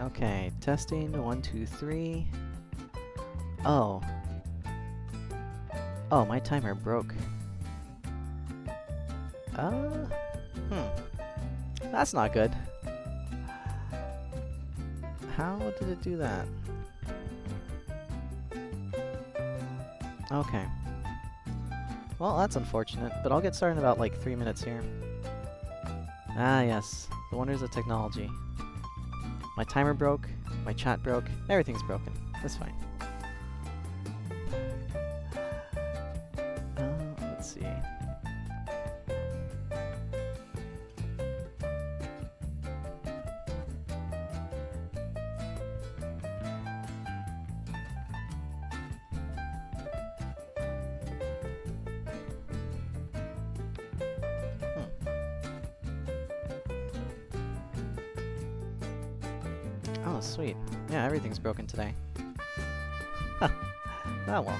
Okay, testing, 1, 2, 3. Oh. Oh, my timer broke. That's not good. How did it do that? Okay. Well, that's unfortunate, but I'll get started in about like 3 minutes here. Ah, yes. The wonders of technology. My timer broke, my chat broke, everything's broken. That's fine. Let's see. Oh, sweet. Yeah, everything's broken today. Oh well.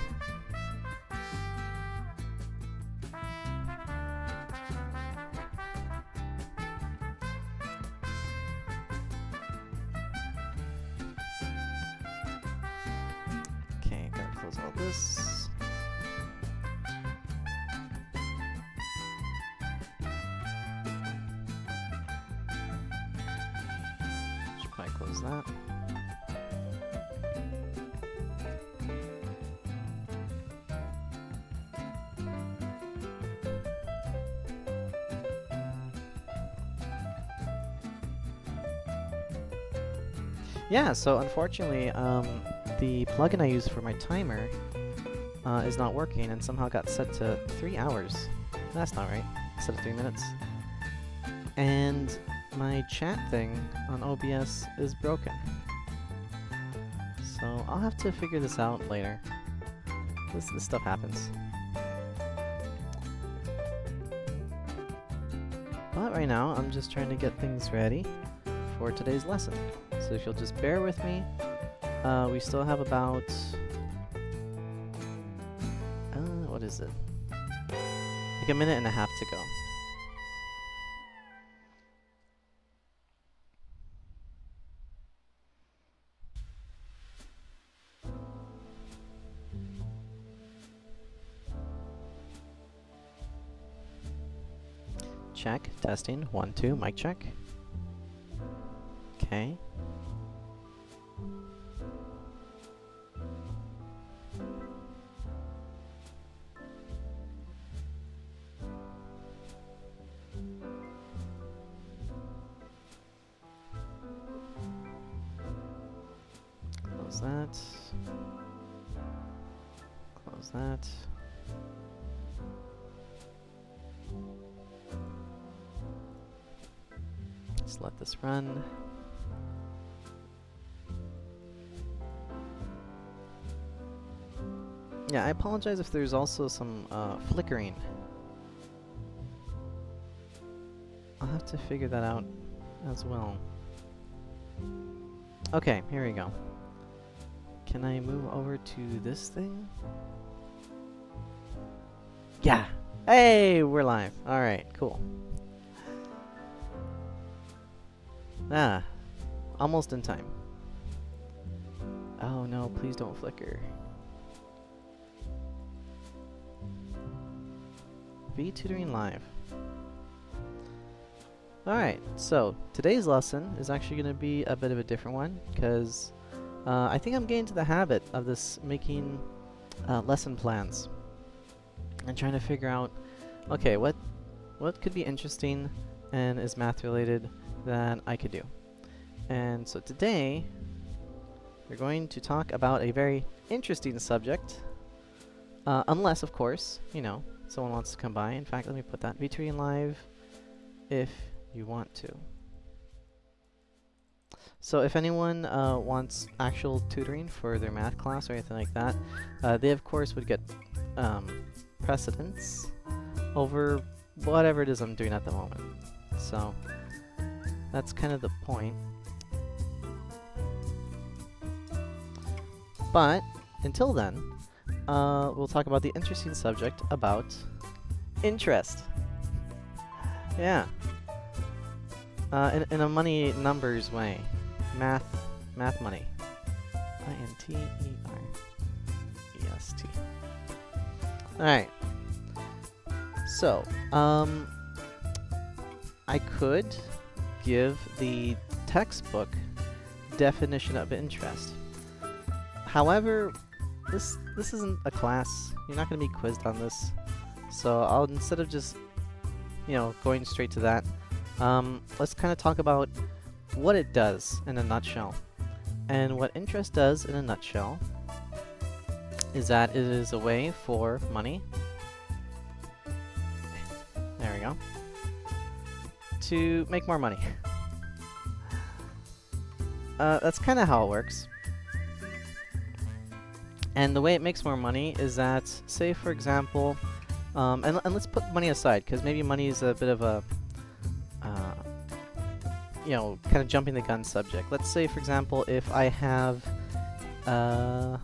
Okay, gotta close all this. Should probably close that. Yeah, so unfortunately, the plugin I use for my timer is not working and somehow got set to 3 hours. That's not right. Set to 3 minutes. And my chat thing on OBS is broken. So I'll have to figure this out later. This stuff happens. But right now, I'm just trying to get things ready for today's lesson. So if you'll just bear with me, we still have about, what is it? Like a minute and a half to go. Check, testing, 1, 2, mic check. Okay. Close that. Close that. Just let this run. Yeah, I apologize if there's also some flickering. I'll have to figure that out as well. Okay, here we go. Can I move over to this thing? Yeah! Hey, we're live. Alright, cool. Ah, almost in time. Oh no, please don't flicker. Vtutoring live. Alright, so today's lesson is actually going to be a bit of a different one because I think I'm getting to the habit of this making lesson plans and trying to figure out, okay, what could be interesting and is math related that I could do. And so today we're going to talk about a very interesting subject, unless of course, you know, someone wants to come by. In fact, let me put that Vtutoring live if you want to. So if anyone wants actual tutoring for their math class or anything like that, they of course would get precedence over whatever it is I'm doing at the moment. So that's kind of the point. But until then, we'll talk about the interesting subject about interest. Yeah. In a money numbers way. Math Math money. INTEREST. Alright. So, I could give the textbook definition of interest. However, this isn't a class. You're not going to be quizzed on this. So I'll, instead of just, going straight to that, let's kind of talk about what it does in a nutshell. And what interest does in a nutshell is that it is a way for money, there we go, to make more money. That's kind of how it works. And the way it makes more money is that, say for example, and let's put money aside, because maybe money is a bit of a, kind of jumping the gun subject. Let's say for example, if I have a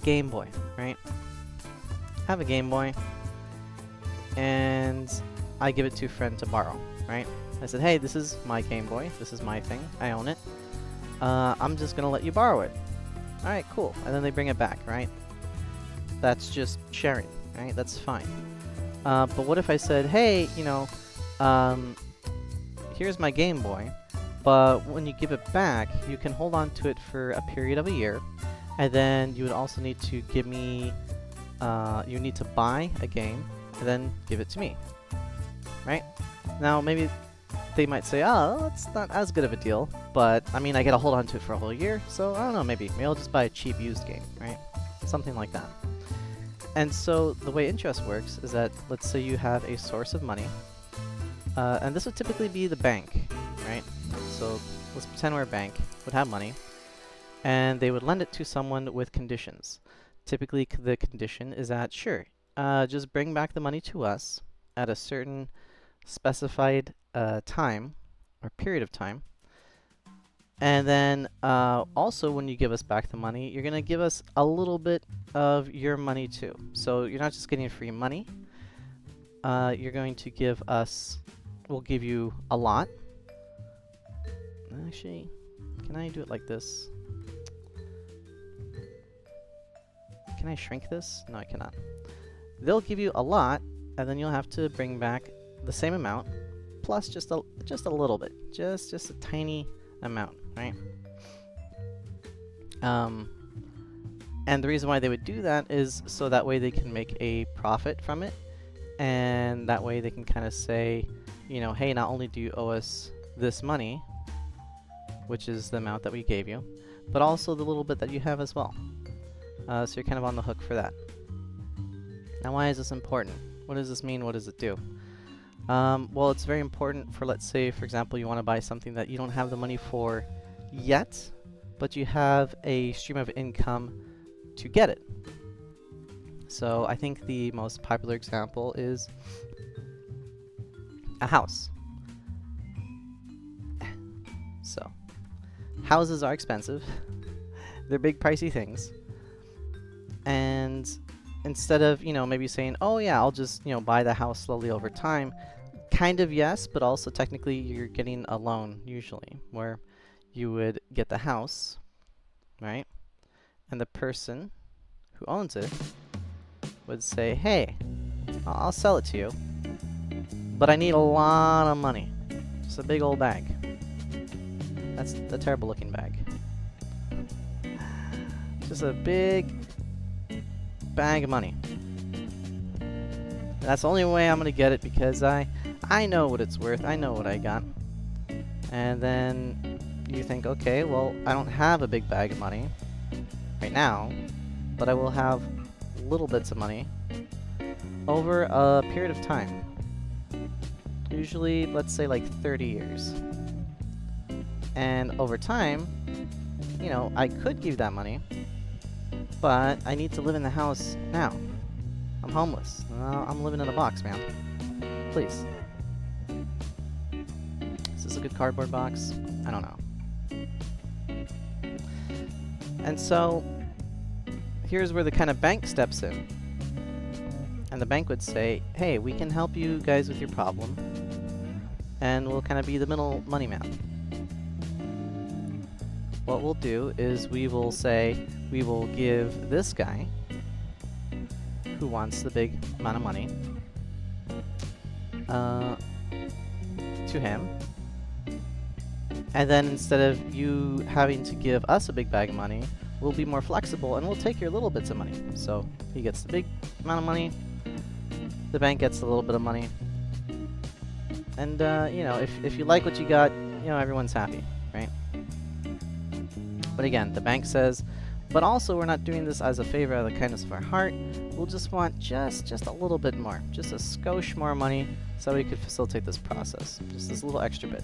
Game Boy, right? I have a Game Boy, and I give it to a friend to borrow, right? I said, hey, this is my Game Boy, this is my thing, I own it. I'm just gonna let you borrow it. Alright, cool. And then they bring it back, right? That's just sharing, right? That's fine. But what if I said, hey, here's my Game Boy, but when you give it back, you can hold on to it for a period of a year, and then you would also need to give me, you need to buy a game, and then give it to me, right? Now, maybe they might say, oh, that's not as good of a deal, but, I mean, I get to hold on to it for a whole year, so I don't know, maybe I'll just buy a cheap used game, right? Something like that. And so, the way interest works is that, let's say you have a source of money, and this would typically be the bank, right? So, let's pretend we're a bank, would have money, and they would lend it to someone with conditions. Typically, the condition is that, sure, just bring back the money to us at a certain specified time or period of time, and then also when you give us back the money, you're gonna give us a little bit of your money too. So you're not just getting free money, you're going to give us, we'll give you a lot. Actually, can I do it like this? Can I shrink this? No, I cannot. They'll give you a lot, and then you'll have to bring back the same amount plus just a little bit, just a tiny amount, right? And the reason why they would do that is so that way they can make a profit from it, and that way they can kind of say, hey, not only do you owe us this money, which is the amount that we gave you, but also the little bit that you have as well. So you're kind of on the hook for that. Now, why is this important? What does this mean? What does it do? Well, it's very important for, let's say, for example, you want to buy something that you don't have the money for yet, but you have a stream of income to get it. So I think the most popular example is a house. So, houses are expensive. They're big, pricey things. And instead of, maybe saying, oh yeah, I'll just, buy the house slowly over time, kind of yes, but also technically you're getting a loan usually, where you would get the house, right? And the person who owns it would say, hey, I'll sell it to you, but I need a lot of money. Just a big old bag. That's a terrible looking bag. Just a big bag of money. That's the only way I'm gonna get it, because I know what it's worth. I know what I got. And then you think, okay, well, I don't have a big bag of money right now, but I will have little bits of money over a period of time. Usually, let's say like 30 years. And over time, I could give that money, but I need to live in the house now. I'm homeless. I'm living in a box, man. Please. Is this a good cardboard box? I don't know. And so, here's where the kind of bank steps in. And the bank would say, hey, we can help you guys with your problem, and we'll kind of be the middle money man. what we'll do is we will say we will give this guy who wants the big amount of money to him. And then instead of you having to give us a big bag of money, we'll be more flexible and we'll take your little bits of money. So he gets the big amount of money, the bank gets a little bit of money. And, you know, if you like what you got, you know, everyone's happy, right? But again, the bank says, but also we're not doing this as a favor out of the kindness of our heart. We'll just want just a little bit more, just a skosh more money so we could facilitate this process. Just this little extra bit.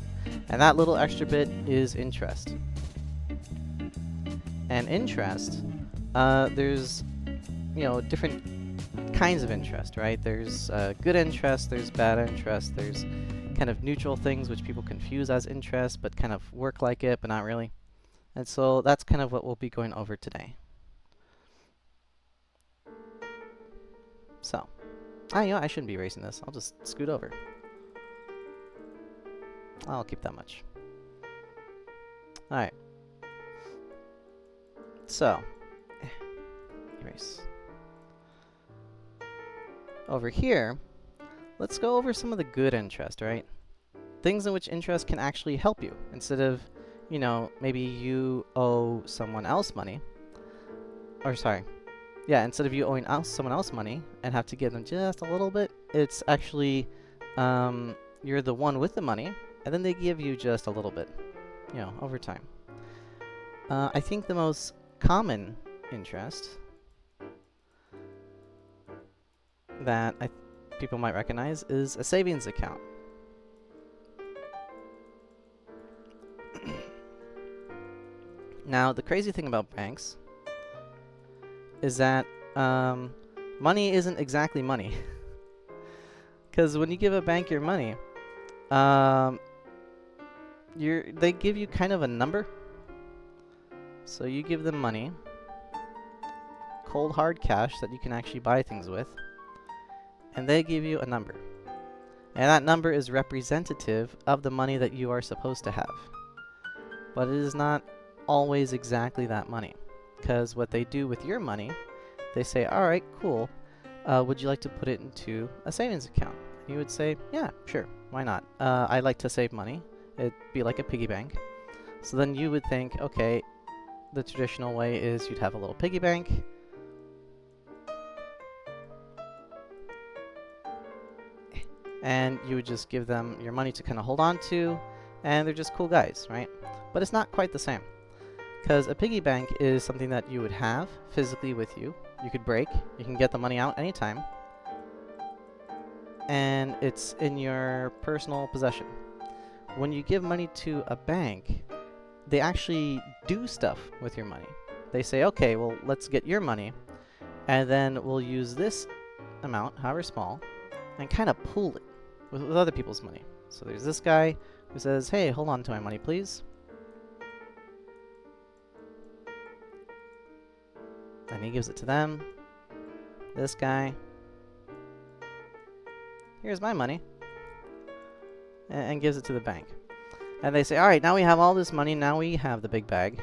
And that little extra bit is interest. And interest, there's, you know, different kinds of interest, right? There's good interest, there's bad interest, there's kind of neutral things which people confuse as interest but kind of work like it but not really. And so that's kind of what we'll be going over today. So, you know, I shouldn't be erasing this. I'll just scoot over. I'll keep that much. Alright. So, erase. Over here, let's go over some of the good interest, right? Things in which interest can actually help you instead of, you know, maybe you owe someone else money, or sorry, yeah, instead of you owing someone else money and have to give them just a little bit, it's actually, you're the one with the money, and then they give you just a little bit, you know, over time. I think the most common interest that people might recognize is a savings account. Now, the crazy thing about banks is that money isn't exactly money. Because when you give a bank your money, they give you kind of a number. So you give them money, cold hard cash that you can actually buy things with, and they give you a number. And that number is representative of the money that you are supposed to have. But it is not always exactly that money, because what they do with your money, they say, alright, cool, would you like to put it into a savings account? And you would say, yeah, sure, why not? I like to save money. It'd be like a piggy bank. So then you would think, okay, the traditional way is you'd have a little piggy bank, and you would just give them your money to kind of hold on to, and they're just cool guys, right? But it's not quite the same. Because a piggy bank is something that you would have physically with you. You could break, you can get the money out anytime, and it's in your personal possession. When you give money to a bank, they actually do stuff with your money. They say, okay, well, let's get your money, and then we'll use this amount, however small, and kind of pool it with other people's money. So there's this guy who says, hey, hold on to my money, please. And he gives it to them. This guy. Here's my money. And gives it to the bank. And they say, alright, now we have all this money, now we have the big bag.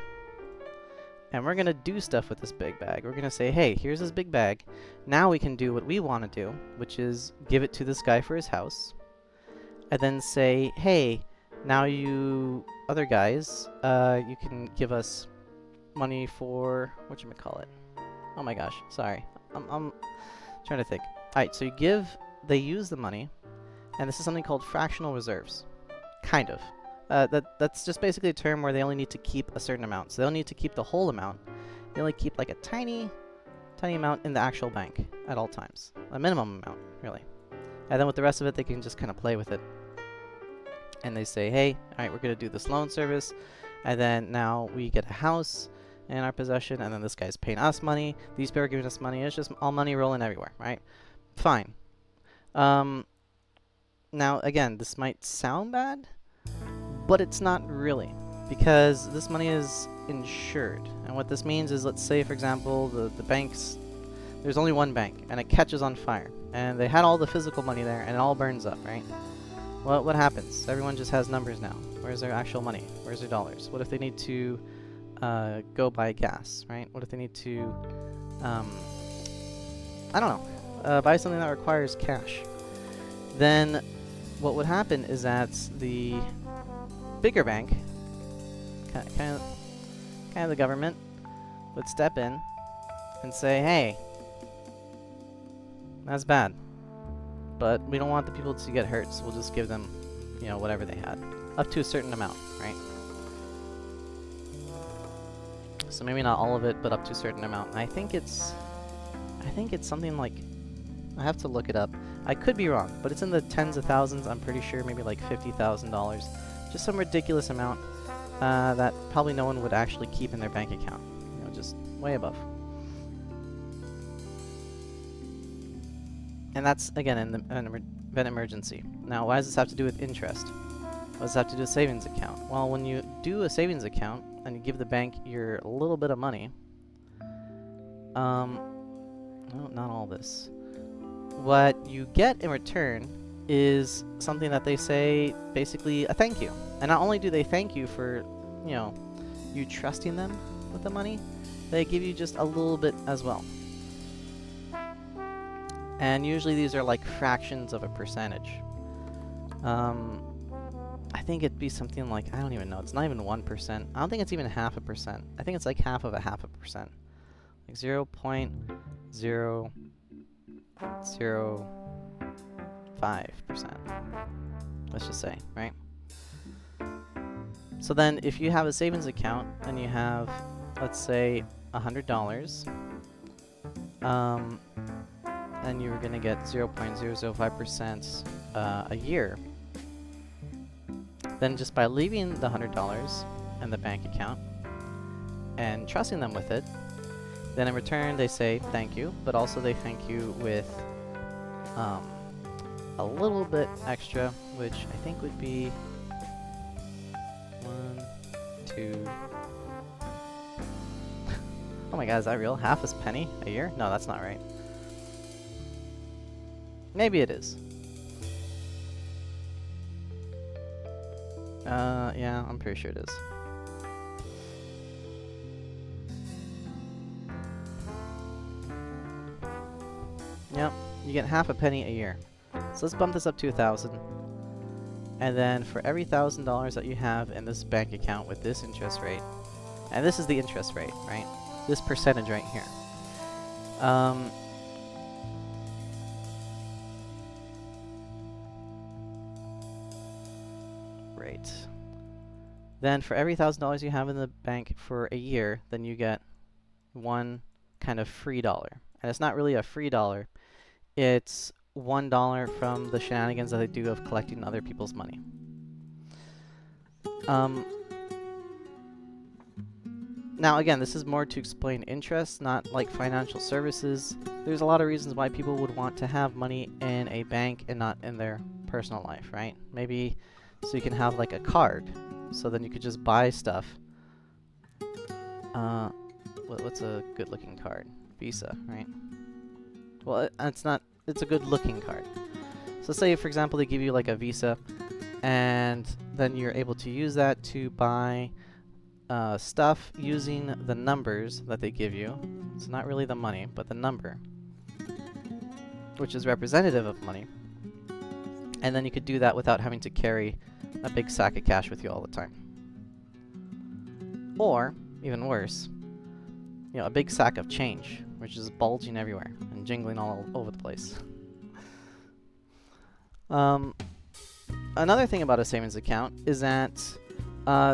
And we're going to do stuff with this big bag. We're going to say, hey, here's this big bag. Now we can do what we want to do, which is give it to this guy for his house. And then say, hey, now you other guys, you can give us money for, whatchamacallit? Oh my gosh, sorry. I'm trying to think. Alright, so they use the money, and this is something called fractional reserves. Kind of. That's just basically a term where they only need to keep a certain amount. So they don't need to keep the whole amount. They only keep like a tiny amount in the actual bank at all times. A minimum amount, really. And then with the rest of it, they can just kind of play with it. And they say, hey, alright, we're going to do this loan service, and then now we get a house in our possession, and then this guy's paying us money, these people are giving us money, it's just all money rolling everywhere, right? Fine. Now, again, this might sound bad, but it's not really, because this money is insured. And what this means is, let's say, for example, the banks, there's only one bank, and it catches on fire, and they had all the physical money there, and it all burns up, right? What happens? Everyone just has numbers now. Where's their actual money? Where's their dollars? What if they need to go buy gas, right? What if they need to, I don't know, buy something that requires cash? Then what would happen is that the bigger bank, kind of the government, would step in and say, hey, that's bad, but we don't want the people to get hurt, so we'll just give them, you know, whatever they had, up to a certain amount, right? So maybe not all of it, but up to a certain amount. And I think it's something like, I have to look it up. I could be wrong, but it's in the tens of thousands. I'm pretty sure, maybe like $50,000, just some ridiculous amount that probably no one would actually keep in their bank account. You know, just way above. And that's again in an event emergency. Now, why does this have to do with interest? What does this have to do with savings account? Well, when you do a savings account and you give the bank your little bit of money, no, not all this. What you get in return is something that they say, basically a thank you. And not only do they thank you for, you know, you trusting them with the money, they give you just a little bit as well. And usually these are like fractions of a percentage. I think it'd be something like, I don't even know, it's not even 1%. I don't think it's even 0.5%. I think it's like half of a 0.5%. Like 0.0005%. Let's just say, right? So then if you have a savings account and you have, let's say, $100, and you're going to get 0.005% a year, then just by leaving the $100 in the bank account and trusting them with it, then in return they say thank you, but also they thank you with a little bit extra, which I think would be 1, 2. Oh my god, is that real? Half a penny a year? No, that's not right. Maybe it is. Yeah, I'm pretty sure it is. Yep, you get half a penny a year. So let's bump this up to 1,000. And then for every $1,000 that you have in this bank account with this interest rate, and this is the interest rate, right? This percentage right here. Right. Then for every $1,000 you have in the bank for a year, then you get one kind of free dollar. And it's not really a free dollar. It's $1 from the shenanigans that they do of collecting other people's money. Now again, this is more to explain interest, not like financial services. There's a lot of reasons why people would want to have money in a bank and not in their personal life, right? Maybe so you can have like a card, so then you could just buy stuff. What's a good looking card? Visa, right? Well, it's not, it's a good looking card. So say for example they give you like a Visa, and then you're able to use that to buy stuff using the numbers that they give you. It's not really the money, but the number, which is representative of money. And then you could do that without having to carry a big sack of cash with you all the time. Or, even worse, you know, a big sack of change, which is bulging everywhere and jingling all over the place. Another thing about a savings account is that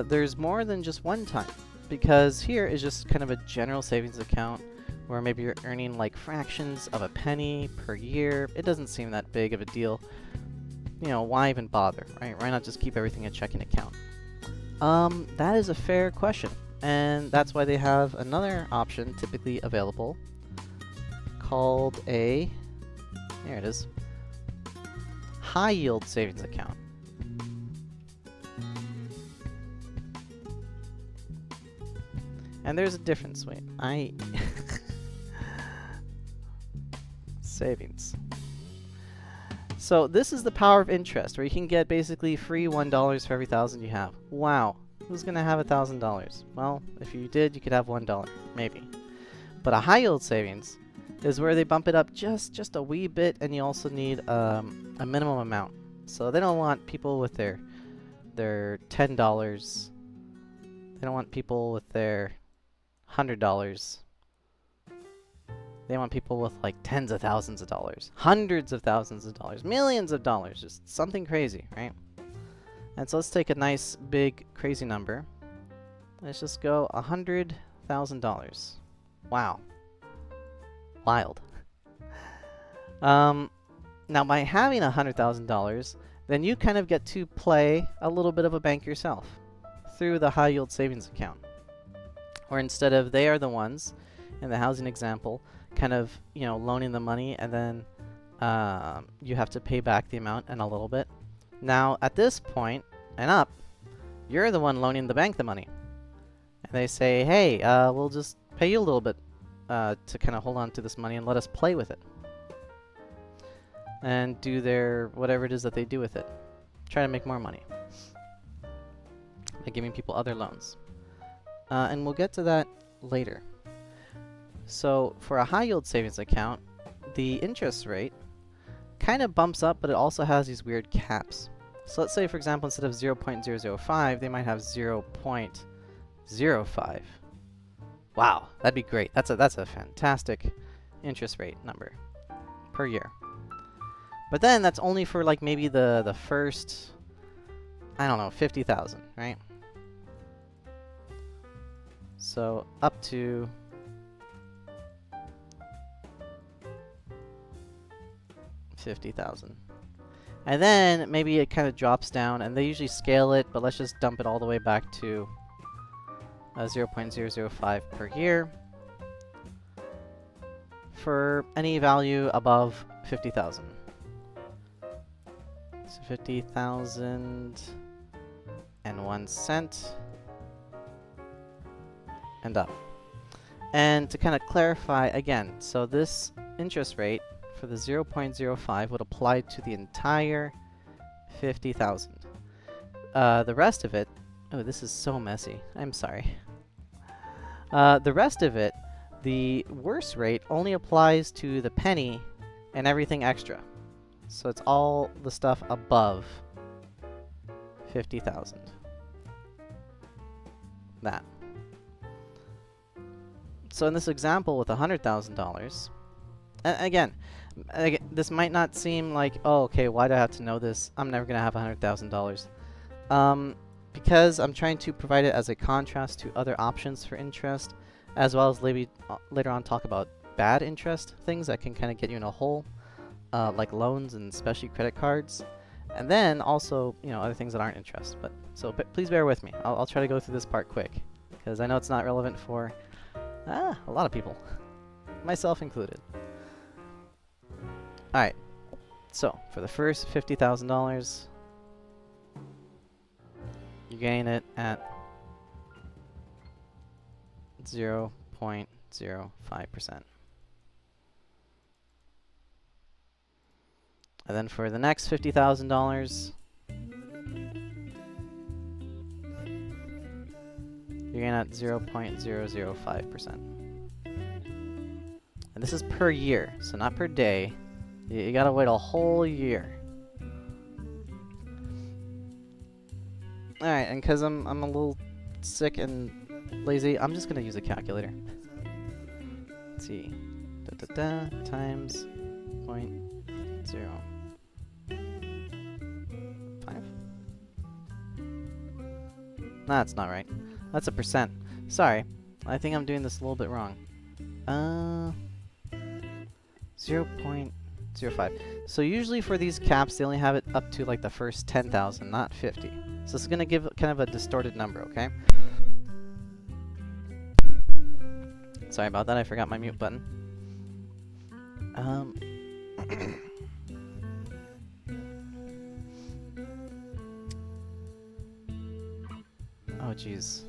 there's more than just one type, because here is just kind of a general savings account where maybe you're earning like fractions of a penny per year. It doesn't seem that big of a deal. You know, why even bother, right? Why not just keep everything in a checking account? That is a fair question, and that's why they have another option typically available called a, there it is, high yield savings account. And there's a difference. Wait, savings. So this is the power of interest, where you can get basically free $1 for every 1,000 you have. Wow, Who's gonna have $1,000? Well, if you did, you could have $1, maybe. But a high yield savings is where they bump it up just a wee bit, and you also need a minimum amount. So they don't want people with their $10. They don't want people with their $100. They want people with like tens of thousands of dollars, hundreds of thousands of dollars, millions of dollars, just something crazy, right? And so let's take a nice big crazy number. Let's just go $100,000. Wow. Wild. Now by having $100,000, then you kind of get to play a little bit of a bank yourself through the high yield savings account. Or instead of they are the ones, in the housing example, kind of, you know, loaning the money, and then you have to pay back the amount and a little bit. Now at this point and up, you're the one loaning the bank the money. And they say, hey, we'll just pay you a little bit to kind of hold on to this money and let us play with it. And do their whatever it is that they do with it. Try to make more money by giving people other loans. And we'll get to that later. So for a high yield savings account, the interest rate kind of bumps up, but it also has these weird caps. So let's say, for example, instead of 0.005, they might have 0.05. Wow, that'd be great. That's a fantastic interest rate number per year. But then that's only for like maybe the first, I don't know, 50,000, right? So up to $50,000. And then maybe it kind of drops down, and they usually scale it, but let's just dump it all the way back to 0.005 per year for any value above 50,000. So 50,001 cent and up. And to kind of clarify again, so this interest rate for the 0.05 would apply to the entire 50,000. The rest of it, oh, this is so messy. I'm sorry. The rest of it, the worst rate only applies to the penny and everything extra. So it's all the stuff above 50,000. That. So in this example with $100,000, again, this might not seem like, oh, okay, why do I have to know this? I'm never going to have $100,000. Because I'm trying to provide it as a contrast to other options for interest, as well as maybe later on talk about bad interest, things that can kind of get you in a hole, like loans and especially credit cards. And then also, you know, other things that aren't interest. But so please bear with me. I'll try to go through this part quick, because I know it's not relevant for a lot of people, myself included. Alright, so for the first $50,000, you're getting it at 0.05%. And then for the next $50,000, you're getting at 0.005%. And this is per year, so not per day. You gotta wait a whole year. Alright, and because I'm a little sick and lazy, I'm just gonna use a calculator. Let's see. Times 0.05. Nah, that's not right. That's a percent. Sorry. I think I'm doing this a little bit wrong. 0.05. So usually for these caps, they only have it up to like the first 10,000, not 50. So it's going to give kind of a distorted number, okay? Sorry about that, I forgot my mute button. Oh jeez.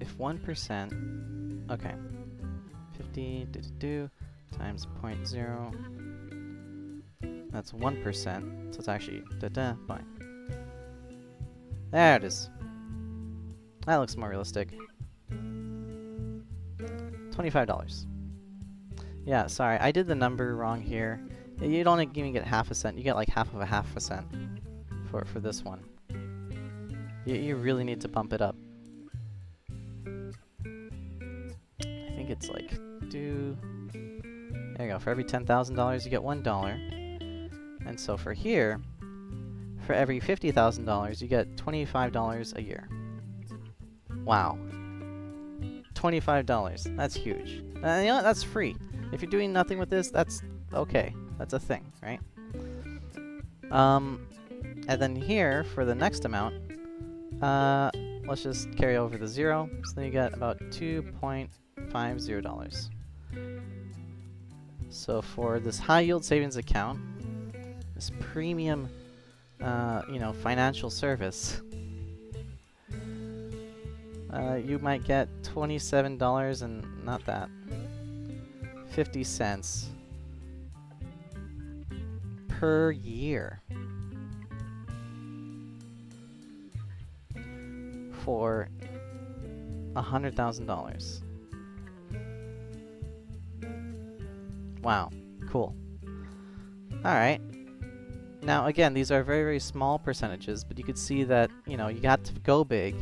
If 1%, okay. 50 times 0.0, that's 1%, so it's actually fine. There it is. That looks more realistic. $25. Yeah, sorry, I did the number wrong here. You don't even get half a cent. You get like half of a half a cent for this one. You really need to bump it up. I think it's like there you go. For every $10,000, you get $1. And so for here, for every $50,000, you get $25 a year. Wow. $25. That's huge. You know what? That's free. If you're doing nothing with this, that's okay. That's a thing, right? And then here, for the next amount, let's just carry over the 0. So then you get about $2.50. So for this high yield savings account, this premium, you know, financial service, you might get $27 and not that, 50 cents per year for $100,000. Wow, cool. Alright. Now again, these are very, very small percentages, but you could see that, you know, you got to go big,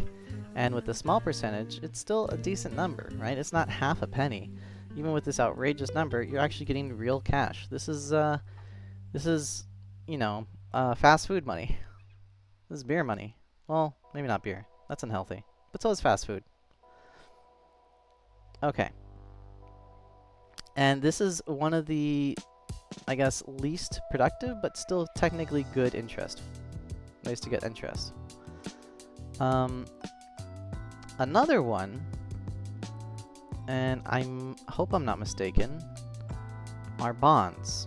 and with the small percentage, it's still a decent number, right? It's not half a penny. Even with this outrageous number, you're actually getting real cash. This is, you know, fast food money. This is beer money. Well, maybe not beer. That's unhealthy. But so is fast food. Okay. And this is one of the, I guess, least productive, but still technically good interest. Ways to get interest. Another one, and hope I'm not mistaken, are bonds.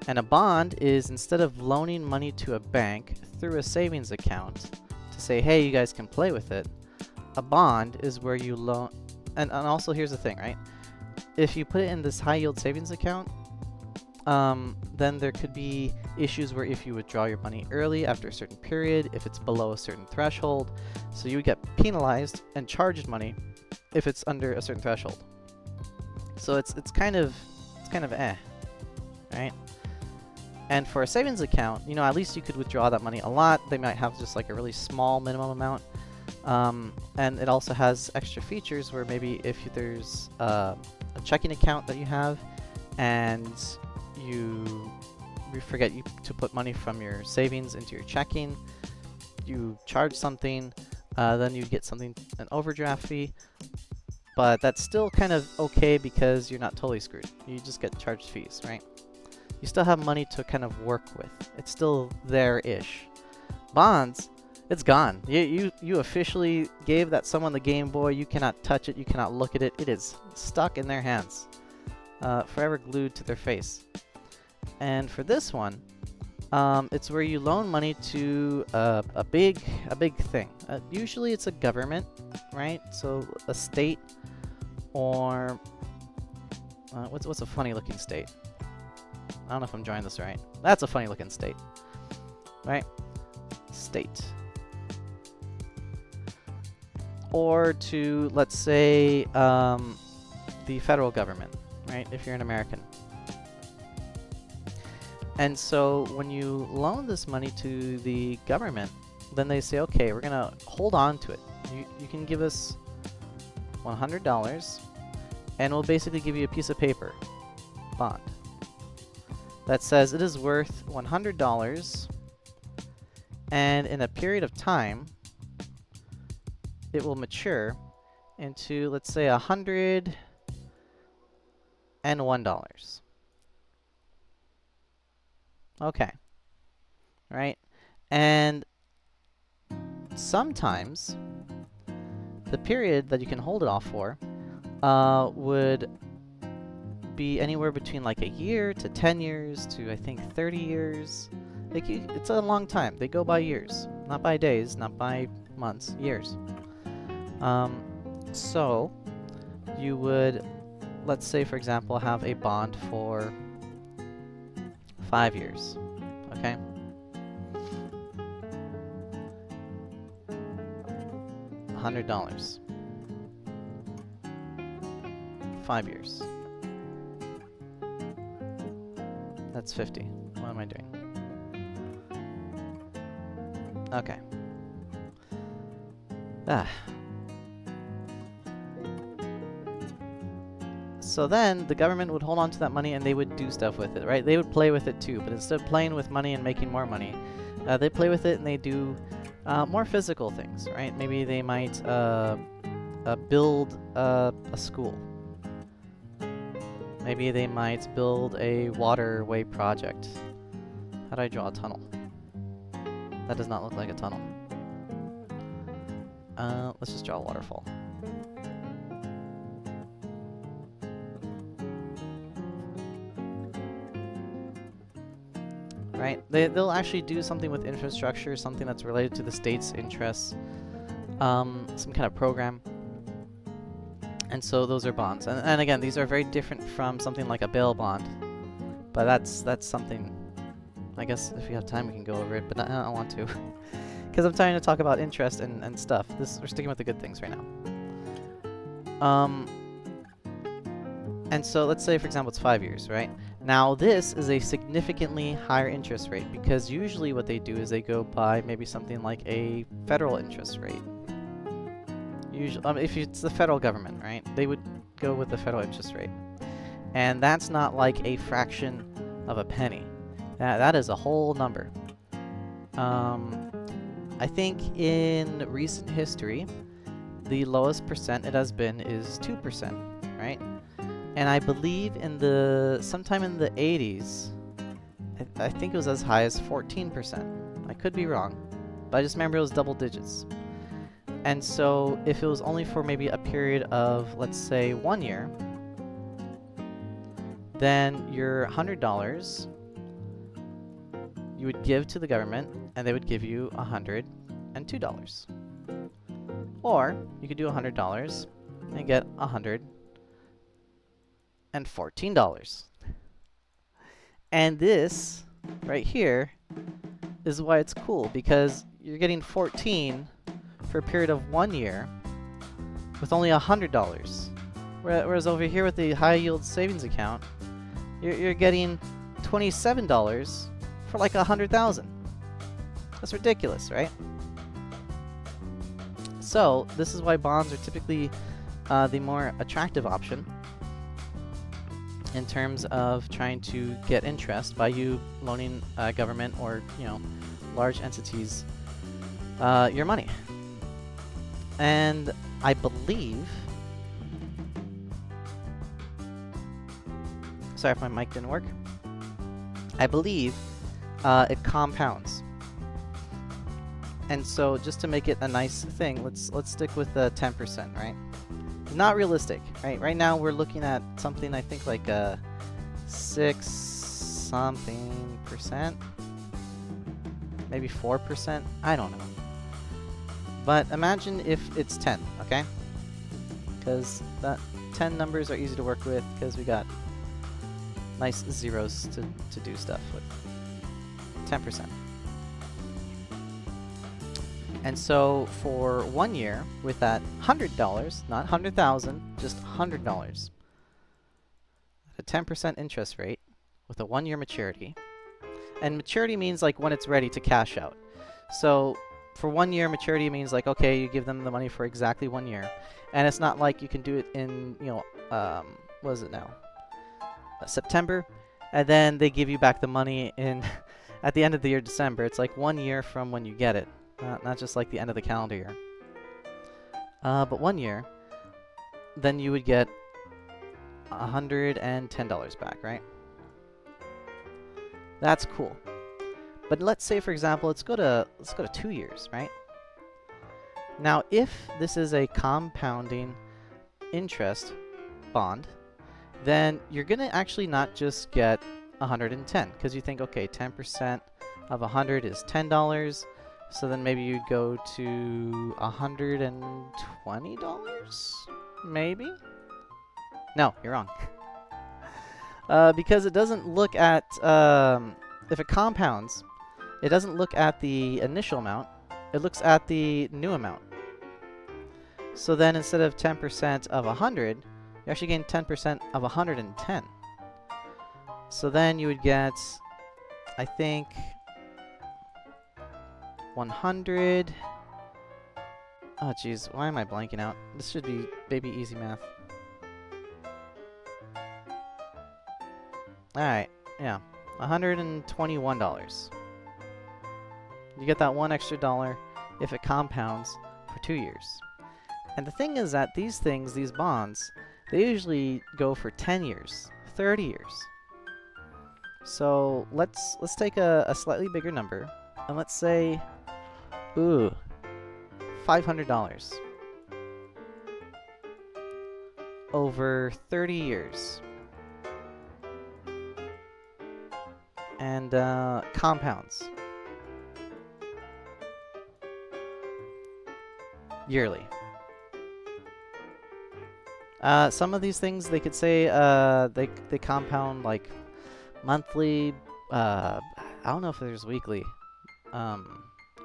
And a bond is, instead of loaning money to a bank through a savings account to say, hey, you guys can play with it, a bond is where you loan. And also, here's the thing, right? If you put it in this high yield savings account, then there could be issues where if you withdraw your money early after a certain period, if it's below a certain threshold, so you would get penalized and charged money if it's under a certain threshold. So it's kind of right? And for a savings account, you know, at least you could withdraw that money a lot. They might have just like a really small minimum amount. And it also has extra features where maybe if there's a checking account that you have and you forget to put money from your savings into your checking, you charge something, then you get something, an overdraft fee. But that's still kind of okay because you're not totally screwed. You just get charged fees, right? You still have money to kind of work with. It's still there-ish. Bonds, it's gone. You officially gave that someone the Game Boy. You cannot touch it. You cannot look at it. It is stuck in their hands, forever glued to their face. And for this one, it's where you loan money to a big thing. Usually it's a government, right? So a state, or what's a funny looking state? I don't know if I'm drawing this right. That's a funny looking state, right? State. Or to, let's say, the federal government, right? If you're an American. And so when you loan this money to the government, then they say, okay, we're going to hold on to it. You can give us $100, and we'll basically give you a piece of paper, bond, that says it is worth $100, and in a period of time, it will mature into, let's say, $101. Okay, right? And sometimes the period that you can hold it off for would be anywhere between like a year to 10 years to, I think, 30 years. Like, it's a long time. They go by years, not by days, not by months, years. So you would, let's say, for example, have a bond for 5 years. $100. 5 years. That's 50. What am I doing? Okay. So then the government would hold on to that money and they would do stuff with it, right? They would play with it too, but instead of playing with money and making more money, they play with it and they do more physical things, right? Maybe they might build a school. Maybe they might build a waterway project. How do I draw a tunnel? That does not look like a tunnel. Let's just draw a waterfall. Right? They'll actually do something with infrastructure, something that's related to the state's interests, some kind of program. And so those are bonds. And again, these are very different from something like a bail bond. But that's something, I guess if we have time we can go over it, but I don't want to. Because I'm trying to talk about interest and stuff. We're sticking with the good things right now. And so let's say, for example, it's 5 years, right? Now this is a significantly higher interest rate because usually what they do is they go by maybe something like a federal interest rate. Usually, if it's the federal government, right? They would go with the federal interest rate. And that's not like a fraction of a penny. That is a whole number. I think in recent history, the lowest percent it has been is 2%, right? And I believe sometime in the 80s, I think it was as high as 14%. I could be wrong, but I just remember it was double digits. And so if it was only for maybe a period of, let's say, 1 year, then your $100 you would give to the government, and they would give you $102. Or you could do $100 and get $114. And this right here is why it's cool, because you're getting 14 for a period of 1 year with only $100. Whereas over here with the high yield savings account, you're getting $27 for like 100,000. That's ridiculous, right? So this is why bonds are typically the more attractive option in terms of trying to get interest by you loaning government or large entities your money. And I believe, sorry if my mic didn't work, I believe it compounds. And so just to make it a nice thing, let's stick with the 10%, right? Not realistic, right? Right now we're looking at something I think like a 6-something%, maybe 4%. I don't know. But imagine if it's 10, okay? Because that 10 numbers are easy to work with because we got nice zeros to do stuff with. 10%. And so for 1 year, with that $100, not 100,000, just $100, at a 10% interest rate, with a 1 year maturity, and maturity means like when it's ready to cash out. So for 1 year, maturity means like, okay, you give them the money for exactly 1 year, and it's not like you can do it in, what is it now? September, and then they give you back the money in at the end of the year, December. It's like 1 year from when you get it. Not just like the end of the calendar year. But 1 year, then you would get $110 back, right? That's cool. But let's say, for example, let's go to 2 years, right? Now, if this is a compounding interest bond, then you're gonna actually not just get 110, because you think, okay, 10% of 100 is $10. So then maybe you'd go to $120, maybe? No, you're wrong. Because it doesn't look at, if it compounds, it doesn't look at the initial amount, it looks at the new amount. So then instead of 10% of 100, you actually gain 10% of 110. So then you would get, I think, 100. Oh geez, why am I blanking out? This should be baby easy math. Alright, yeah. $121. You get that one extra dollar if it compounds for 2 years. And the thing is that these things, these bonds, they usually go for 10 years, 30 years. So let's take a slightly bigger number, and let's say, ooh, $500 over 30 years. And compounds yearly. Some of these things they could say they compound like monthly. I don't know if there's weekly,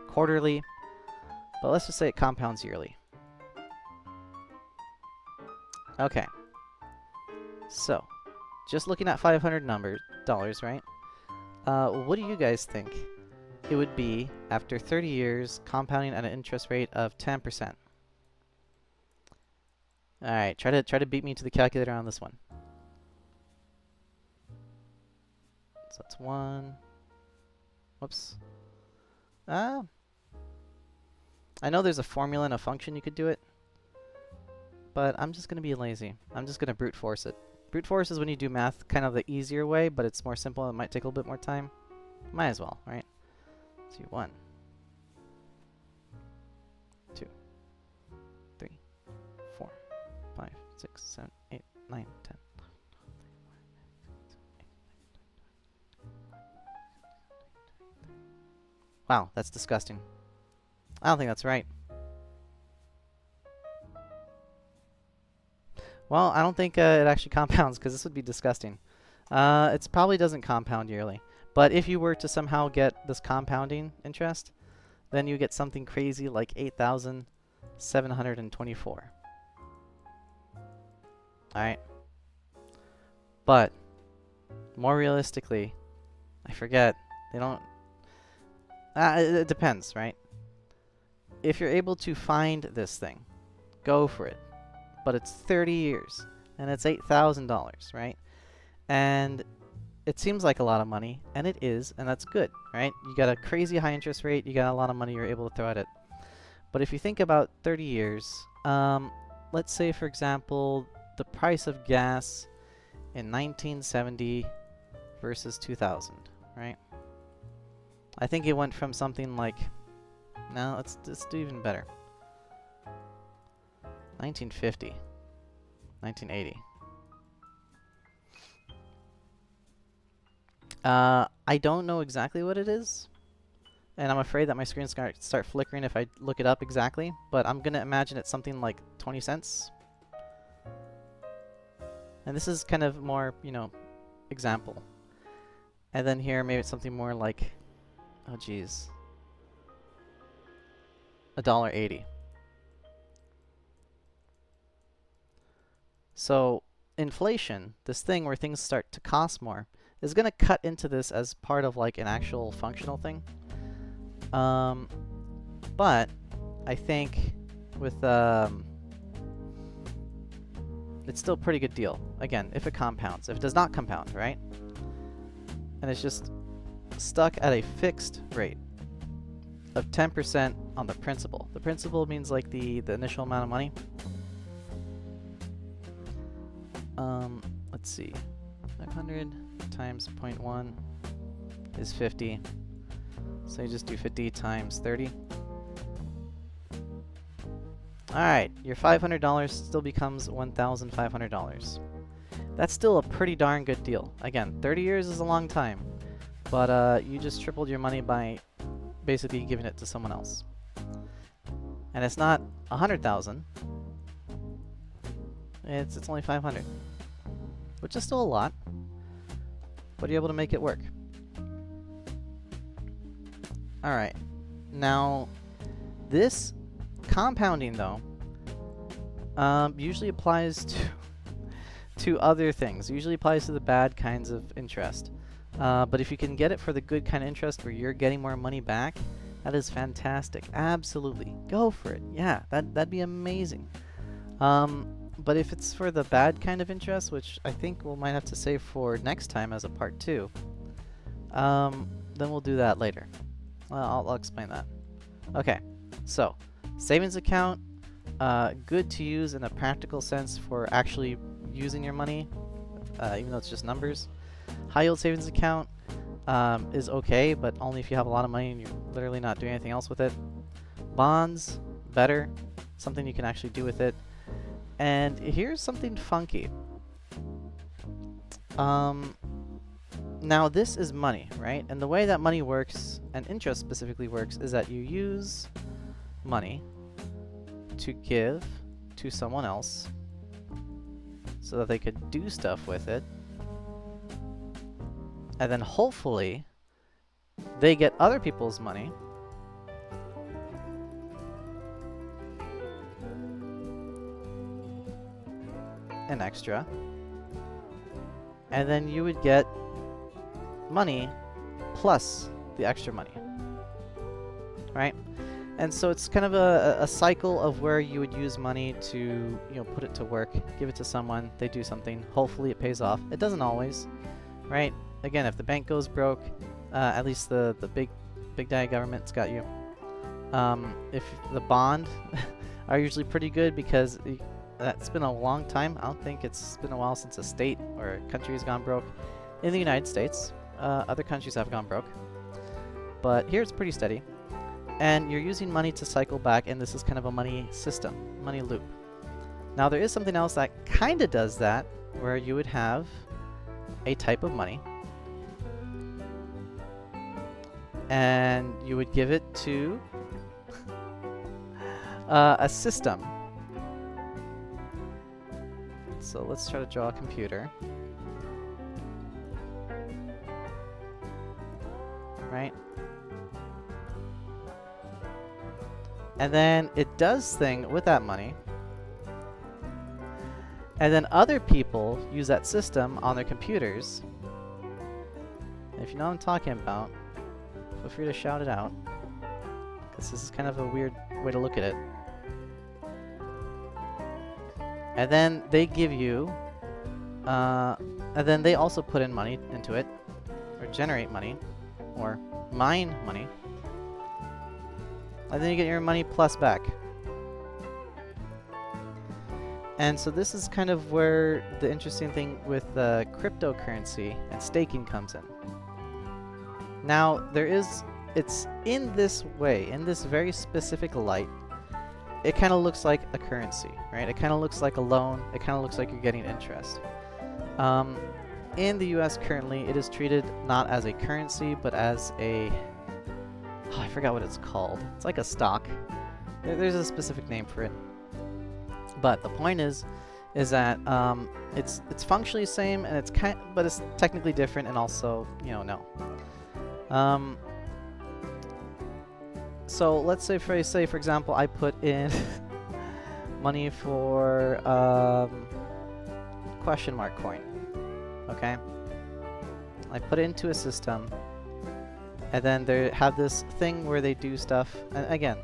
quarterly, but let's just say it compounds yearly. Okay. So, just looking at $500, right? What do you guys think it would be after 30 years compounding at an interest rate of 10%? All right, try to beat me to the calculator on this one. So that's 1. Whoops. I know there's a formula and a function you could do it, but I'm just gonna be lazy. I'm just gonna brute force it. Brute force is when you do math kind of the easier way, but it's more simple. It might take a little bit more time. Might as well, right? Let's do 1, 2, 3, 4, 5, 6, 7, 8, 9, 10. Wow, that's disgusting. I don't think that's right. Well, I don't think it actually compounds, because this would be disgusting. It probably doesn't compound yearly. But if you were to somehow get this compounding interest, then you get something crazy like 8,724. Alright. But, more realistically, I forget, they don't... it depends, right? If you're able to find this thing, go for it. But it's 30 years, and it's $8,000, right? And it seems like a lot of money, and it is, and that's good, right? You got a crazy high interest rate, you got a lot of money you're able to throw at it. But if you think about 30 years, let's say, for example, the price of gas in 1970 versus 2000, right? I think it went from something like, no, let's do even better. 1950, 1980. I don't know exactly what it is, and I'm afraid that my screen's gonna start flickering if I look it up exactly, but I'm gonna imagine it's something like 20 cents. And this is kind of more, you know, example. And then here, maybe it's something more like, oh geez, $1.80. So inflation, this thing where things start to cost more, is going to cut into this as part of like an actual functional thing. But I think with it's still a pretty good deal. Again, if it compounds. If it does not compound, right? And it's just stuck at a fixed rate of 10% on the principal. The principal means like the initial amount of money. Let's see. 500 times 0.1 is 50. So you just do 50 times 30. Alright, your $500 still becomes $1,500. That's still a pretty darn good deal. Again, 30 years is a long time, but you just tripled your money by basically giving it to someone else. And it's not 100,000. It's only 500, which is still a lot, but you're able to make it work. Alright, now this compounding though Usually applies to other things. Usually applies to the bad kinds of interest. But if you can get it for the good kind of interest where you're getting more money back, that is fantastic. Absolutely. Go for it. Yeah, that'd be amazing. But if it's for the bad kind of interest, which I think we might have to save for next time as a part 2, then we'll do that later. I'll explain that. Okay, so savings account, good to use in a practical sense for actually using your money, even though it's just numbers. High yield savings account is okay, but only if you have a lot of money and you're literally not doing anything else with it. Bonds, better, something you can actually do with it. And here's something funky. Now this is money, right? And the way that money works, and interest specifically works, is that you use money to give to someone else so that they could do stuff with it. And then hopefully they get other people's money an extra, and then you would get money plus the extra money, right? And so it's kind of a cycle of where you would use money to, you know, put it to work, give it to someone, they do something, hopefully it pays off. It doesn't always, right? Again, if the bank goes broke, at least the big daddy government's got you. If the bond are usually pretty good because that's been a long time. I don't think it's been a while since a state or a country has gone broke in the United States. Other countries have gone broke, but here it's pretty steady. And you're using money to cycle back, and this is kind of a money system, money loop. Now there is something else that kind of does that, where you would have a type of money, and you would give it to a system. So let's try to draw a computer. Right? And then it does thing with that money. And then other people use that system on their computers. And if you know what I'm talking about, feel free to shout it out, because this is kind of a weird way to look at it. And then they give you, and then they also put in money into it, or generate money, or mine money. And then you get your money plus back. And so this is kind of where the interesting thing with the cryptocurrency and staking comes in. Now, it's in this way, in this very specific light, it kind of looks like a currency, right? It kind of looks like a loan. It kind of looks like you're getting interest. In the US currently, it is treated not as a currency, but as a... Oh, I forgot what it's called. It's like a stock. There's a specific name for it. But the point is that it's functionally the same, and but it's technically different, and also, you know, no. So let's say, for example, I put in money for question mark coin. Okay, I put it into a system, and then they have this thing where they do stuff. And again,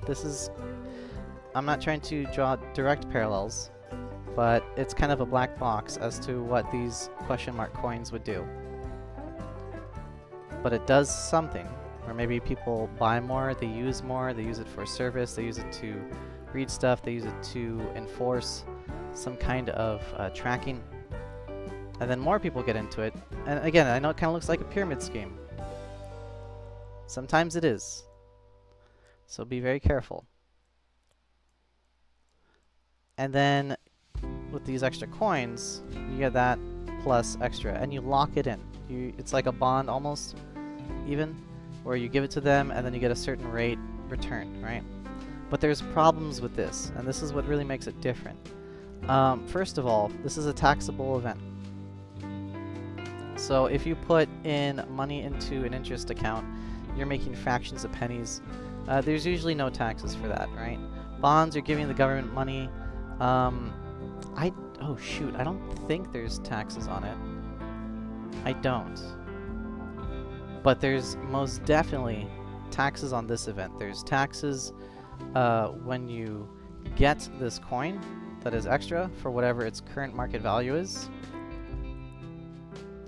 I'm not trying to draw direct parallels, but it's kind of a black box as to what these question mark coins would do. But it does something, or maybe people buy more, they use it for service, they use it to read stuff, they use it to enforce some kind of tracking. And then more people get into it. And again, I know it kind of looks like a pyramid scheme. Sometimes it is. So be very careful. And then with these extra coins, you get that plus extra, and you lock it in. It's like a bond almost, even, where you give it to them and then you get a certain rate returned, right? But there's problems with this, and this is what really makes it different. First of all, this is a taxable event. So if you put in money into an interest account, you're making fractions of pennies. There's usually no taxes for that, right? Bonds, you're giving the government money. Oh shoot, I don't think there's taxes on it. I don't. But there's most definitely taxes on this event. There's taxes when you get this coin that is extra for whatever its current market value is.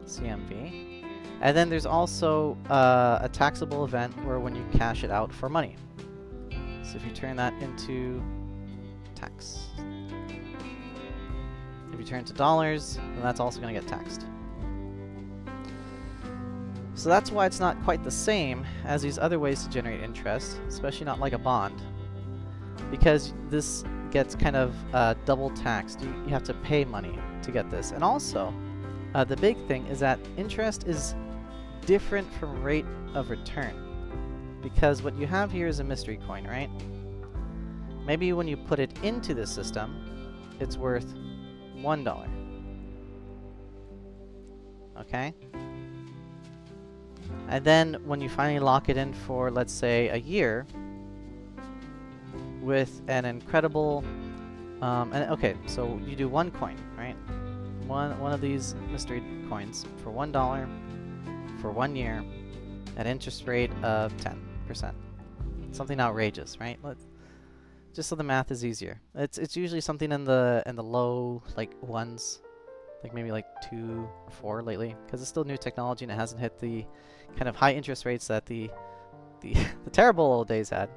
CMV. And then there's also a taxable event where when you cash it out for money. So if you turn that into tax. If you turn it to dollars, then that's also going to get taxed. So that's why it's not quite the same as these other ways to generate interest, especially not like a bond. Because this gets kind of double taxed. You have to pay money to get this. And also, the big thing is that interest is different from rate of return. Because what you have here is a mystery coin, right? Maybe when you put it into this system, it's worth $1. Okay? And then when you finally lock it in for, let's say, a year, with an incredible, okay, so you do one coin, right? One of these mystery coins for $1 for 1 year at interest rate of 10%. Something outrageous, right? Just so the math is easier. It's usually something in the low like ones, like maybe like 2 or 4 lately, because it's still new technology and it hasn't hit the kind of high interest rates that the the terrible old days had.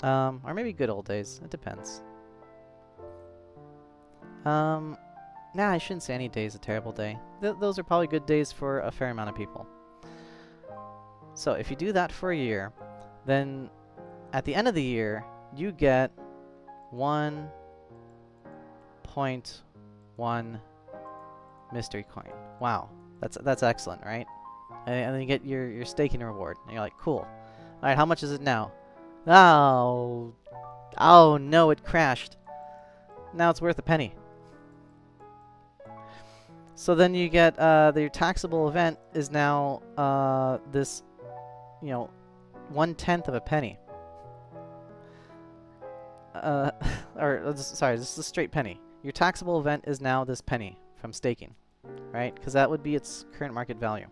Or maybe good old days. It depends. Nah, I shouldn't say any day is a terrible day. Those are probably good days for a fair amount of people. So if you do that for a year, then at the end of the year, you get 1.1 mystery coin. Wow, that's excellent, right? And then you get your staking reward, and you're like, cool. All right, how much is it now? Oh no, it crashed. Now it's worth a penny. So then you get your taxable event is now this, 1/10 of a penny. Sorry, this is a straight penny. Your taxable event is now this penny from staking, right? Because that would be its current market value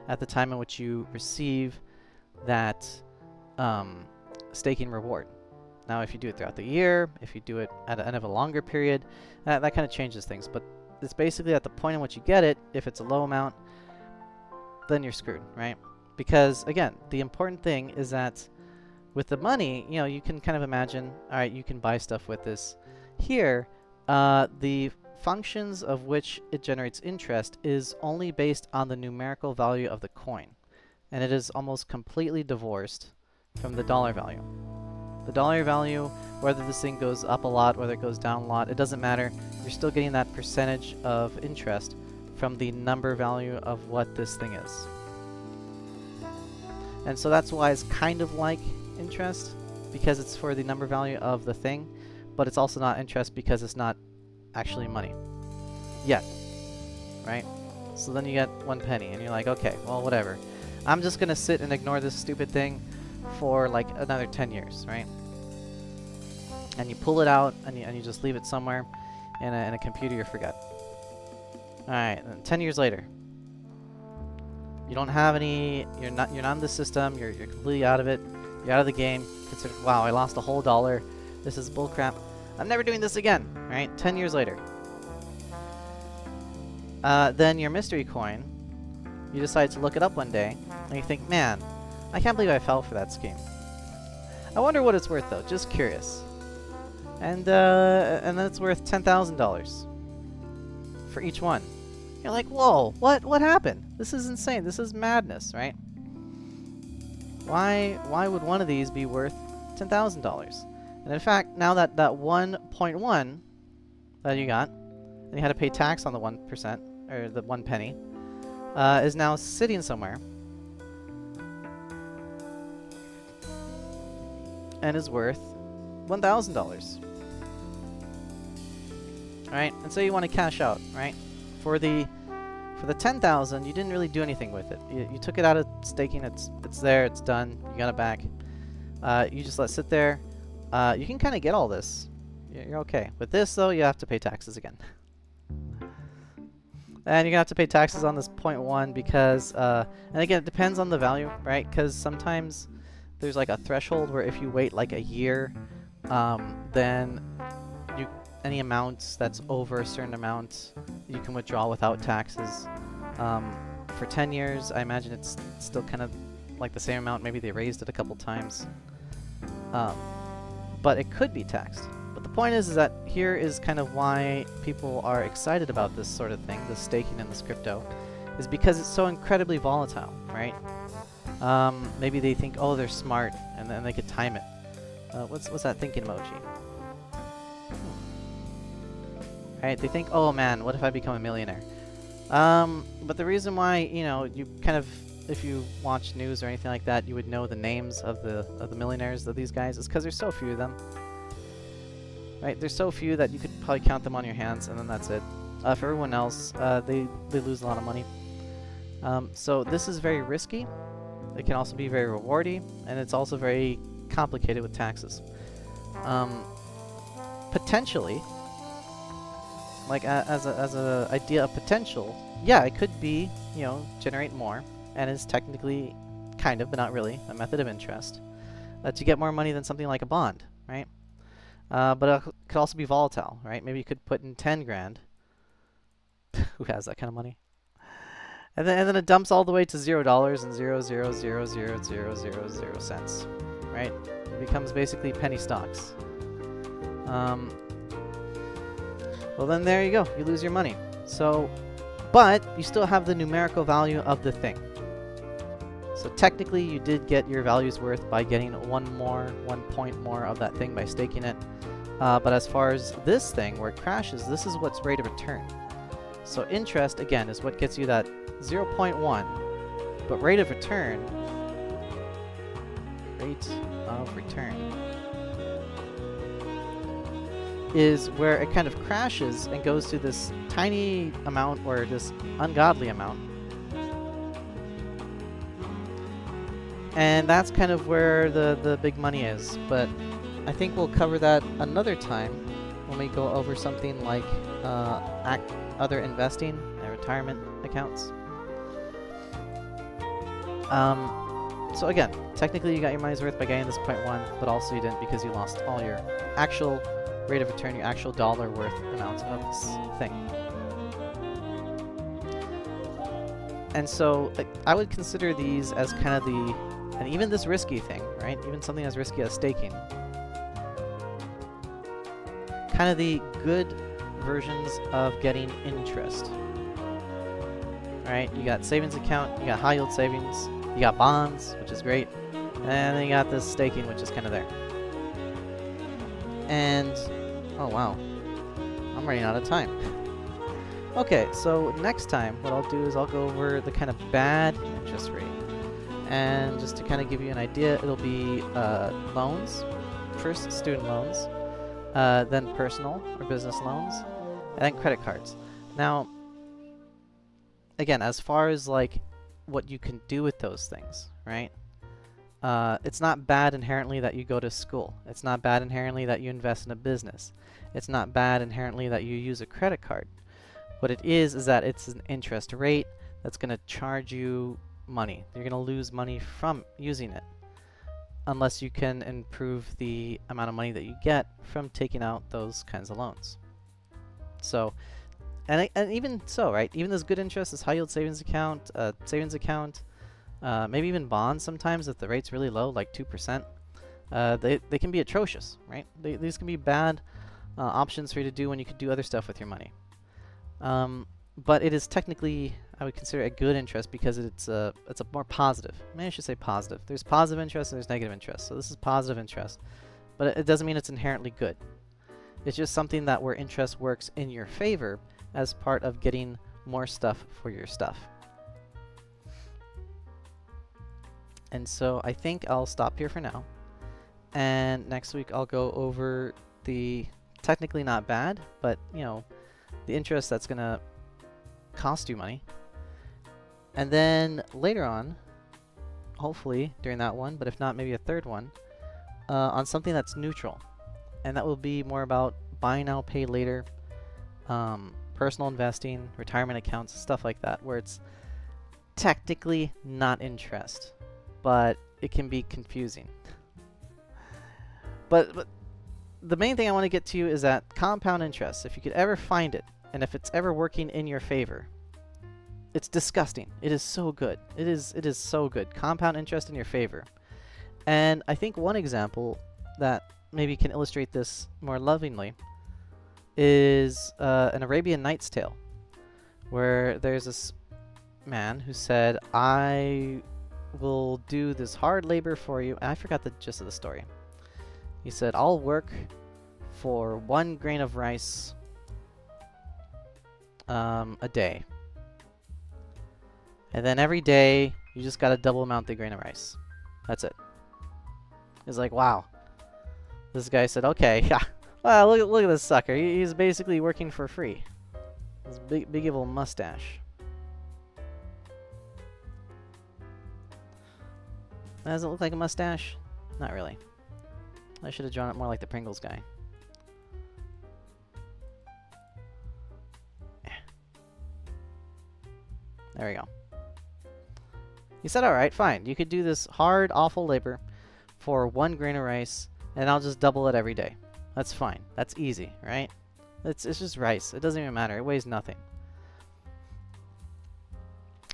at the time in which you receive that staking reward. Now, if you do it throughout the year, if you do it at the end of a longer period, that kind of changes things. But it's basically at the point in which you get it. If it's a low amount, then you're screwed, right? Because again, the important thing is that with the money, you can kind of imagine, all right, you can buy stuff with this. Here, the functions of which it generates interest is only based on the numerical value of the coin. And it is almost completely divorced from the dollar value. The dollar value, whether this thing goes up a lot, whether it goes down a lot, it doesn't matter. You're still getting that percentage of interest from the number value of what this thing is. And so that's why it's kind of like interest, because it's for the number value of the thing, but it's also not interest because it's not actually money yet, right? So then you get 1 penny and you're like, okay, well, whatever. I'm just gonna sit and ignore this stupid thing for like another 10 years, right? And you pull it out and you just leave it somewhere in a computer you forget. Alright, 10 years later, you don't have any, you're not in the system, you're completely out of it, you're out of the game, consider, wow, I lost a whole $1, this is bullcrap, I'm never doing this again, right? 10 years later. Then your mystery coin, you decide to look it up one day, and you think, man, I can't believe I fell for that scheme. I wonder what it's worth though, just curious. And then it's worth $10,000 for each one. You're like, whoa, what happened? This is insane, this is madness, right? Why would one of these be worth $10,000? And in fact, now that 1.1 that you got, and you had to pay tax on the 1%, or the 1 penny, is now sitting somewhere and is worth $1,000. Right? And so you want to cash out, right? For the 10,000, you didn't really do anything with it. You took it out of staking. It's there. It's done. You got it back. You just let it sit there. You can kind of get all this You're okay. With this, though, you have to pay taxes again. And you're gonna have to pay taxes on this 0.1 because, and again, it depends on the value, right? Because sometimes there's like a threshold where if you wait like a year, then any amounts that's over a certain amount, you can withdraw without taxes. For 10 years, I imagine it's still kind of like the same amount. Maybe they raised it a couple times, but it could be taxed. But the point is that here is kind of why people are excited about this sort of thing, the staking and this crypto, is because it's so incredibly volatile, right? Maybe they think, oh, they're smart, and then they could time it. What's that thinking emoji? Right? They think, oh man, what if I become a millionaire? But the reason why, you know, you kind of, if you watch news or anything like that, you would know the names of the millionaires of these guys, is because there's so few of them. Right? There's so few that you could probably count them on your hands, and then that's it. For everyone else, they lose a lot of money. So this is very risky. It can also be very rewarding, and it's also very complicated with taxes. Potentially, like as a idea of potential, yeah, it could be, you know, generate more, and is technically, kind of, but not really, a method of interest to get more money than something like a bond, right? But it could also be volatile, right? Maybe you could put in 10 grand. Who has that kind of money? And then it dumps all the way to $0 and 0.0000000 cents, right? It becomes basically penny stocks. Well, then there you go. You lose your money. So, but you still have the numerical value of the thing. So technically, you did get your value's worth by getting 1 point more of that thing by staking it. But as far as this thing, where it crashes, this is what's rate of return. So interest, again, is what gets you that 0.1, but rate of return is where it kind of crashes and goes to this tiny amount, or this ungodly amount. And that's kind of where the big money is. But I think we'll cover that another time when we go over something like other investing and retirement accounts. So again, technically you got your money's worth by getting this 0.1, but also you didn't because you lost all your actual rate of return, your actual dollar worth amount of this thing. And so I would consider these as kind of and even this risky thing, right? Even something as risky as staking, kind of the good versions of getting interest. Right? You got savings account, you got high yield savings, you got bonds, which is great, and then you got this staking, which is kind of there. And oh wow, I'm running out of time. Okay, so next time what I'll do is I'll go over the kind of bad interest rate, and just to kind of give you an idea, it'll be loans, first student loans, then personal or business loans, and then credit cards. Now, again, as far as like what you can do with those things, right? It's not bad inherently that you go to school. It's not bad inherently that you invest in a business. It's not bad inherently that you use a credit card. What it is that it's an interest rate that's going to charge you money. You're going to lose money from using it, unless you can improve the amount of money that you get from taking out those kinds of loans. So, and even so, right? Even this good interest, this high yield savings account, maybe even bonds sometimes if the rate's really low, like 2%, they can be atrocious, right? These can be bad options for you to do when you could do other stuff with your money. But it is technically, I would consider it a good interest because it's a more positive. Maybe I should say positive. There's positive interest and there's negative interest. So this is positive interest, but it doesn't mean it's inherently good. It's just something that where interest works in your favor as part of getting more stuff for your stuff. And so I think I'll stop here for now. And next week I'll go over the technically not bad, but you know, the interest that's gonna cost you money. And then later on, hopefully during that one, but if not, maybe a third one, on something that's neutral. And that will be more about buy now, pay later, personal investing, retirement accounts, stuff like that, where it's technically not interest, but it can be confusing. But the main thing I want to get to is that compound interest, if you could ever find it, and if it's ever working in your favor, it's disgusting. It is so good. It is so good. Compound interest in your favor. And I think one example that maybe can illustrate this more lovingly is an Arabian Nights tale, where there's this man who said, I will do this hard labor for you. And I forgot the gist of the story. He said, I'll work for 1 grain of rice a day. And then every day, you just gotta double amount the grain of rice. That's it. He's like, wow. This guy said, okay, yeah. Well, look at this sucker. He's basically working for free. His big evil mustache. Does it look like a mustache? Not really. I should have drawn it more like the Pringles guy. There we go. He said, alright, fine. You could do this hard, awful labor for 1 grain of rice, and I'll just double it every day. That's fine. That's easy, right? It's just rice. It doesn't even matter. It weighs nothing.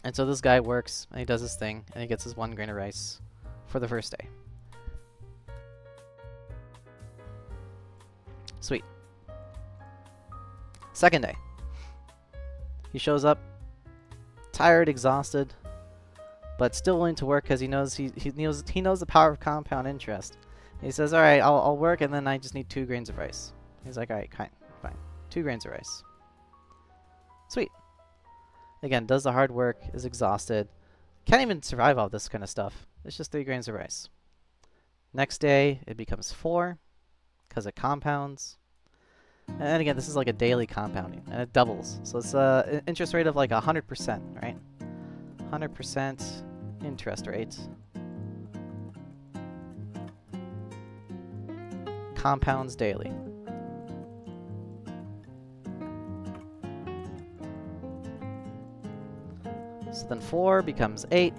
And so this guy works, and he does his thing, and he gets his 1 grain of rice for the first day. Sweet. Second day. He shows up, tired, exhausted, but still willing to work because he knows he knows the power of compound interest. He says, "All right, I'll work, and then I just need 2 grains of rice." He's like, "All right, fine, 2 grains of rice." Sweet. Again, does the hard work, is exhausted, can't even survive all this kind of stuff. It's just 3 grains of rice. Next day, it becomes 4 because it compounds. And again, this is like a daily compounding, and it doubles. So it's an interest rate of like 100%, right? 100% interest rate. Compounds daily. So then 4 becomes 8.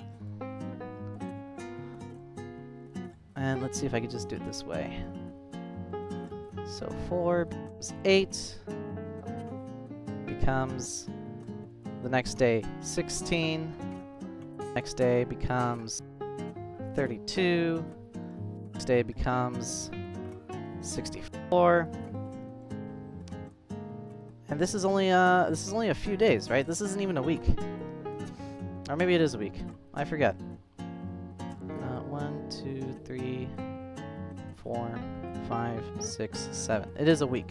And let's see if I could just do it this way. So 4 becomes 8. Becomes the next day 16. Next day becomes 32. Next day becomes 64. And this is only a few days, right? This isn't even a week. Or maybe it is a week. I forget. 1, 2, 3, 4, 5, 6, 7. It is a week.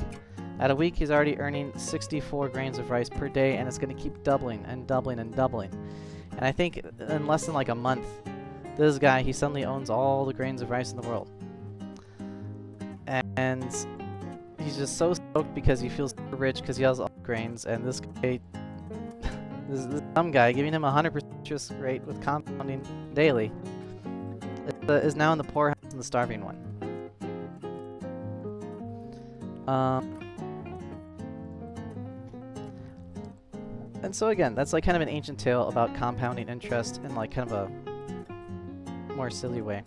At a week, he's already earning 64 grains of rice per day, and it's going to keep doubling and doubling and doubling. And I think in less than like a month, this guy, he suddenly owns all the grains of rice in the world. And he's just so stoked because he feels so rich because he has all the grains, and this guy, this dumb guy, giving him 100% interest rate with compounding daily, is now in the poorhouse and the starving one. And so again, that's like kind of an ancient tale about compounding interest in like kind of a more silly way,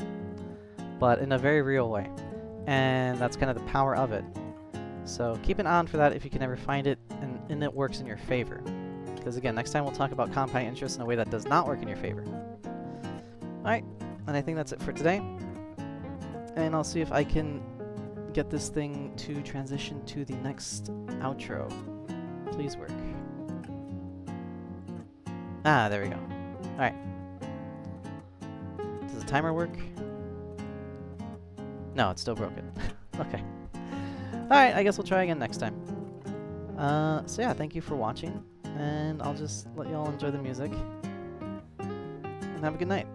but in a very real way. And that's kind of the power of it. So keep an eye on for that if you can ever find it and it works in your favor. Because again, next time we'll talk about compounding interest in a way that does not work in your favor. Alright, and I think that's it for today. And I'll see if I can get this thing to transition to the next outro. Please work. Ah, there we go. Alright. Does the timer work? No, it's still broken. Okay. Alright, I guess we'll try again next time. So yeah, thank you for watching, and I'll just let you all enjoy the music, and have a good night.